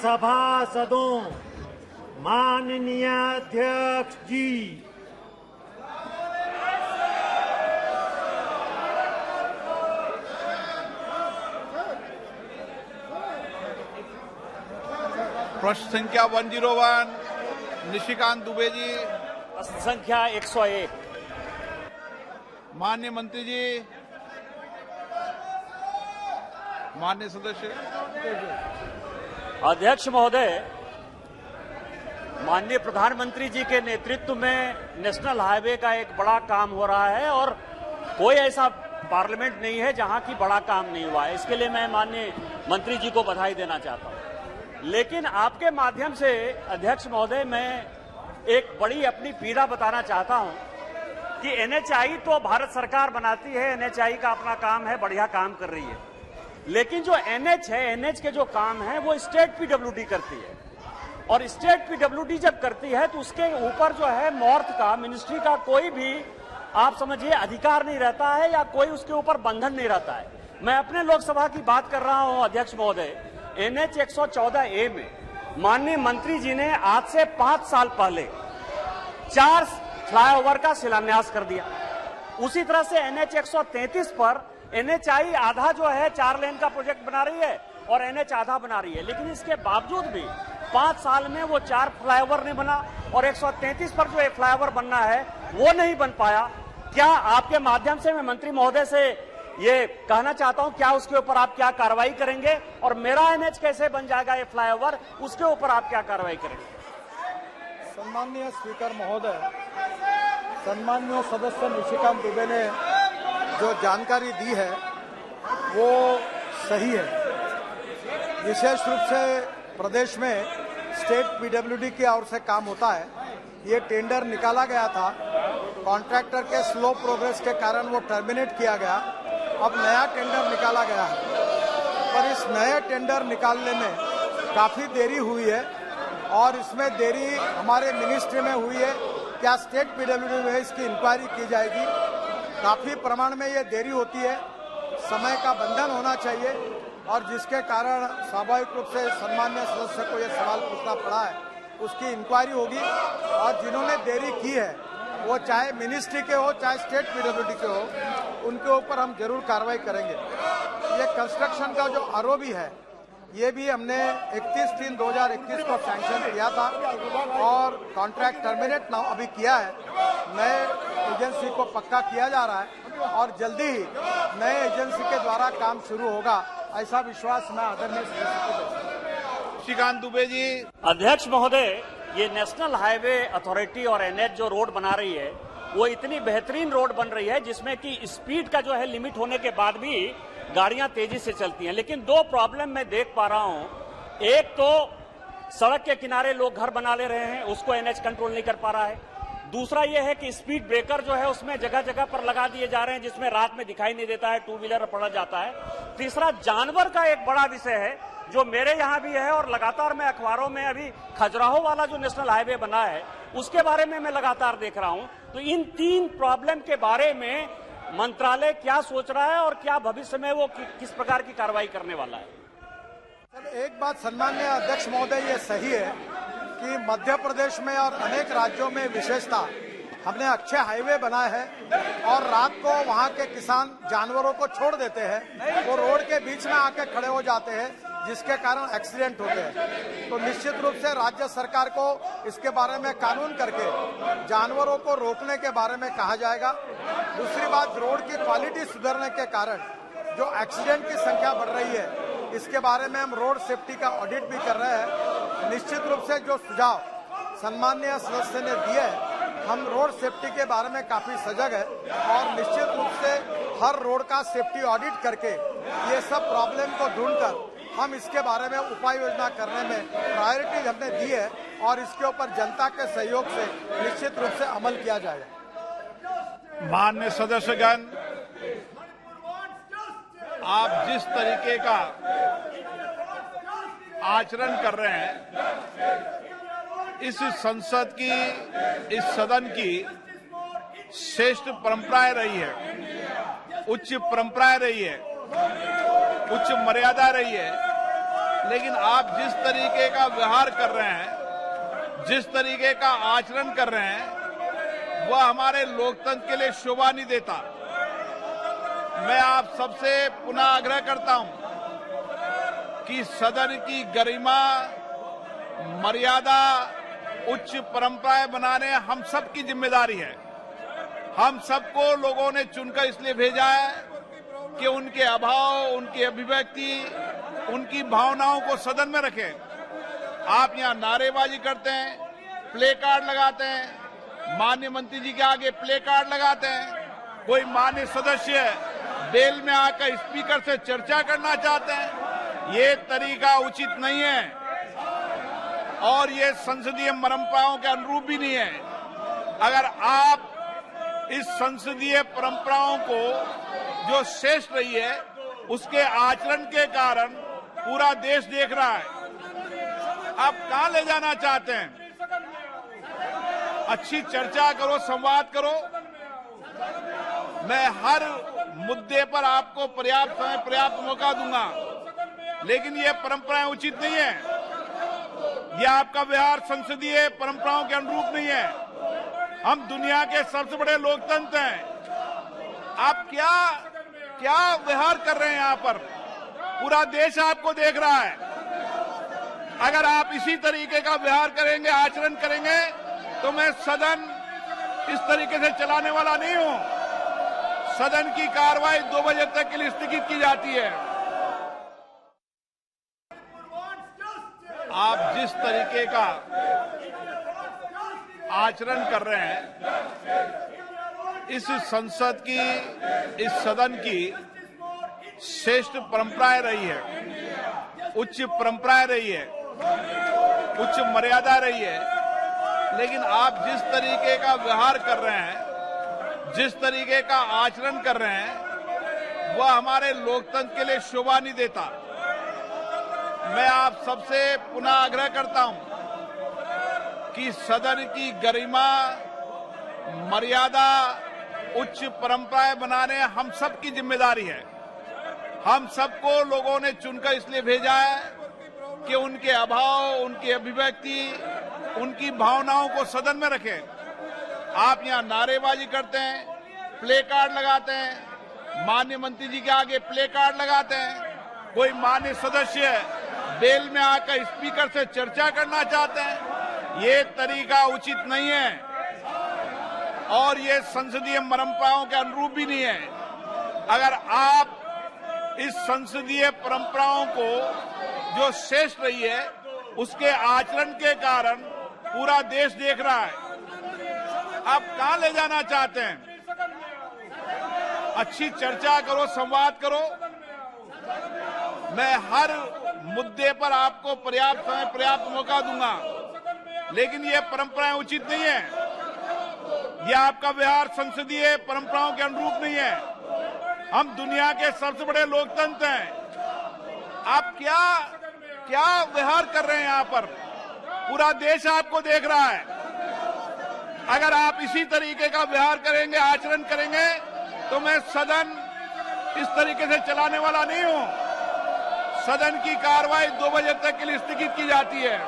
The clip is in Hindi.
सभासदों, माननीय अध्यक्ष जी, प्रश्न संख्या 101 निशिकांत दुबे जी। प्रश्न संख्या 101। माननीय मंत्री जी, माननीय सदस्य। अध्यक्ष महोदय, माननीय प्रधानमंत्री जी के नेतृत्व में नेशनल हाईवे का एक बड़ा काम हो रहा है और कोई ऐसा पार्लियामेंट नहीं है जहां की बड़ा काम नहीं हुआ है। इसके लिए मैं माननीय मंत्री जी को बधाई देना चाहता हूं। लेकिन आपके माध्यम से अध्यक्ष महोदय, मैं एक बड़ी अपनी पीड़ा बताना चाहता हूं कि एनएचआई तो भारत सरकार बनाती है, एनएचआई का अपना काम है, बढ़िया काम कर रही है। लेकिन जो एनएच है, एनएच के जो काम है वो स्टेट पीडब्ल्यूडी करती है और स्टेट पीडब्ल्यूडी जब करती है तो उसके ऊपर जो है मॉर्थ का, मिनिस्ट्री का कोई भी आप समझिए अधिकार नहीं रहता है या कोई उसके ऊपर बंधन नहीं रहता है। मैं अपने लोकसभा की बात कर रहा हूं अध्यक्ष महोदय। एनएच 114A में माननीय मंत्री जी ने आज से 5 साल पहले 4 फ्लाईओवर का शिलान्यास कर दिया। उसी तरह से एनएच 133 पर एनएचआई आधा जो है 4 लेन का प्रोजेक्ट बना रही है और एनएच आधा बना रही है, लेकिन इसके बावजूद भी 5 साल में वो 4 फ्लाईओवर नहीं बना और 133 पर जो एक फ्लाईओवर बनना है वो नहीं बन पाया। क्या आपके माध्यम से मैं मंत्री महोदय से ये कहना चाहता हूं, क्या उसके ऊपर आप क्या कार्रवाई करेंगे और मेरा एनएच कैसे बन जाएगा ये फ्लाईओवर, उसके ऊपर आप क्या कार्रवाई करेंगे? सम्माननीय स्पीकर महोदय, सम्माननीय सदस्य निशिकांत दुबे ने जो जानकारी दी है वो सही है। विशेष रूप से प्रदेश में स्टेट पीडब्ल्यूडी की ओर से काम होता है। ये टेंडर निकाला गया था, कॉन्ट्रैक्टर के स्लो प्रोग्रेस के कारण वो टर्मिनेट किया गया। अब नया टेंडर निकाला गया है, पर इस नए टेंडर निकालने में काफी देरी हुई है और इसमें देरी हमारे मिनिस्ट्री में हुई है। क्या स्टेट पीडब्ल्यूडी में इसकी इंक्वायरी की जाएगी? काफी प्रमाण में ये देरी होती है, समय का बंधन होना चाहिए और जिसके कारण स्वाभाविक रूप से सम्मान्य सदस्य को ये सवाल पूछना पड़ा है। उसकी इंक्वायरी होगी और जिन्होंने देरी की है वो चाहे मिनिस्ट्री के हो चाहे स्टेट पीडब्ल्यूडी के हो, उनके ऊपर हम जरूर कार्रवाई करेंगे। ये कंस्ट्रक्शन का जो आरओबी है ये भी हमने 31/3/2021 को सैंक्शन किया था और कॉन्ट्रैक्ट टर्मिनेट नाउ अभी किया है। नए एजेंसी को पक्का किया जा रहा है और जल्दी ही नए एजेंसी के द्वारा काम शुरू होगा, ऐसा विश्वास मैं आदरणीय सदस्य को देता हूं। निशिकांत दुबे जी। अध्यक्ष महोदय, ये नेशनल हाईवे अथॉरिटी और एनएच जो रोड बना रही है वो इतनी बेहतरीन रोड बन रही है जिसमें कि स्पीड का जो है लिमिट होने के बाद भी गाड़ियां तेजी से चलती हैं। लेकिन 2 प्रॉब्लम मैं देख पा रहा हूं। एक तो सड़क के किनारे लोग घर बना ले रहे हैं, उसको एनएच कंट्रोल नहीं कर पा रहा है। दूसरा यह है कि स्पीड ब्रेकर जो है उसमें जगह जगह पर लगा दिए जा रहे हैं जिसमें रात में दिखाई नहीं देता है, 2 व्हीलर पड़ा जाता है। तीसरा, जानवर का एक बड़ा विषय है जो मेरे यहाँ भी है और लगातार मैं अखबारों में अभी खजुराहो वाला जो नेशनल हाईवे बना है उसके बारे में मैं लगातार देख रहा हूं। तो इन 3 प्रॉब्लम के बारे में मंत्रालय क्या सोच रहा है और क्या भविष्य में वो किस प्रकार की कार्रवाई करने वाला है? सर, एक बात सम्माननीय अध्यक्ष महोदय, ये सही है कि मध्य प्रदेश में और अनेक राज्यों में विशेषता हमने अच्छे हाईवे बनाए हैं और रात को वहां के किसान जानवरों को छोड़ देते हैं, वो रोड के बीच में आके खड़े हो जाते हैं जिसके कारण एक्सीडेंट होते हैं। तो निश्चित रूप से राज्य सरकार को इसके बारे में कानून करके जानवरों को रोकने के बारे में कहा जाएगा। दूसरी बात, रोड की क्वालिटी सुधरने के कारण जो एक्सीडेंट की संख्या बढ़ रही है इसके बारे में हम रोड सेफ्टी का ऑडिट भी कर रहे हैं। निश्चित रूप से जो सुझाव सम्माननीय सदस्य ने दिए हैं, हम रोड सेफ्टी के बारे में काफी सजग है और निश्चित रूप से हर रोड का सेफ्टी ऑडिट करके ये सब प्रॉब्लम को ढूंढकर हम इसके बारे में उपाय योजना करने में प्रायोरिटी हमने दी है और इसके ऊपर जनता के सहयोग से निश्चित रूप से अमल किया जाएगा। माननीय सदस्यगण, आप जिस तरीके का आचरण कर रहे हैं, इस संसद की, इस सदन की श्रेष्ठ परंपराएं रही है, उच्च परंपराएं रही है, उच्च मर्यादा रही है। लेकिन आप जिस तरीके का व्यवहार कर रहे हैं, जिस तरीके का आचरण कर रहे हैं, वह हमारे लोकतंत्र के लिए शोभा नहीं देता। मैं आप सबसे पुनः आग्रह करता हूं कि सदन की गरिमा, मर्यादा, उच्च परंपराएं बनाने हम सबकी जिम्मेदारी है। हम सबको लोगों ने चुनकर इसलिए भेजा है कि उनके अभाव, उनकी अभिव्यक्ति, उनकी भावनाओं को सदन में रखें। आप यहां नारेबाजी करते हैं, प्ले कार्ड लगाते हैं, माननीय मंत्री जी के आगे प्ले कार्ड लगाते हैं। कोई माननीय सदस्य बेल में आकर स्पीकर से चर्चा करना चाहते हैं। ये तरीका उचित नहीं है और ये संसदीय परंपराओं के अनुरूप भी नहीं है। अगर आप इस संसदीय परंपराओं को जो श्रेष्ठ रही है, उसके आचरण के कारण पूरा देश देख रहा है। आप कहां ले जाना चाहते हैं? अच्छी चर्चा करो, संवाद करो। मैं हर मुद्दे पर आपको पर्याप्त समय, पर्याप्त मौका दूंगा, लेकिन ये परंपराएं उचित नहीं है। यह आपका व्यवहार संसदीय परंपराओं के अनुरूप नहीं है। हम दुनिया के सबसे बड़े लोकतंत्र हैं। आप क्या व्यवहार कर रहे हैं यहां पर? पूरा देश आपको देख रहा है। अगर आप इसी तरीके का व्यवहार करेंगे, आचरण करेंगे, तो मैं सदन इस तरीके से चलाने वाला नहीं हूं। सदन की कार्रवाई 2 बजे तक के लिए स्थगित की जाती है। आप जिस तरीके का आचरण कर रहे हैं, इस संसद की, इस सदन की श्रेष्ठ परंपराएं रही है, उच्च परंपराएं रही है, उच्च मर्यादा रही है। लेकिन आप जिस तरीके का व्यवहार कर रहे हैं, जिस तरीके का आचरण कर रहे हैं, वह हमारे लोकतंत्र के लिए शोभा नहीं देता। मैं आप सबसे पुनः आग्रह करता हूं कि सदन की गरिमा, मर्यादा, उच्च परंपराएं बनाने हम सबकी जिम्मेदारी है। हम सबको लोगों ने चुनकर इसलिए भेजा है कि उनके अभाव, उनकी अभिव्यक्ति, उनकी भावनाओं को सदन में रखें। आप यहां नारेबाजी करते हैं, प्ले कार्ड लगाते हैं, माननीय मंत्री जी के आगे प्ले कार्ड लगाते हैं। कोई माननीय सदस्य बेल में आकर स्पीकर से चर्चा करना चाहते हैं। ये तरीका उचित नहीं है और ये संसदीय परंपराओं के अनुरूप भी नहीं है। अगर आप इस संसदीय परंपराओं को जो श्रेष्ठ रही है, उसके आचरण के कारण पूरा देश देख रहा है। आप कहां ले जाना चाहते हैं? अच्छी चर्चा करो, संवाद करो। मैं हर मुद्दे पर आपको पर्याप्त समय, पर्याप्त मौका दूंगा, लेकिन ये परंपराएं उचित नहीं है। यह आपका व्यवहार संसदीय परंपराओं के अनुरूप नहीं है। हम दुनिया के सबसे बड़े लोकतंत्र हैं। आप क्या व्यवहार कर रहे हैं यहां पर? पूरा देश आपको देख रहा है। अगर आप इसी तरीके का व्यवहार करेंगे, आचरण करेंगे, तो मैं सदन इस तरीके से चलाने वाला नहीं हूं। सदन की कार्रवाई 2 बजे तक के लिए स्थगित की जाती है।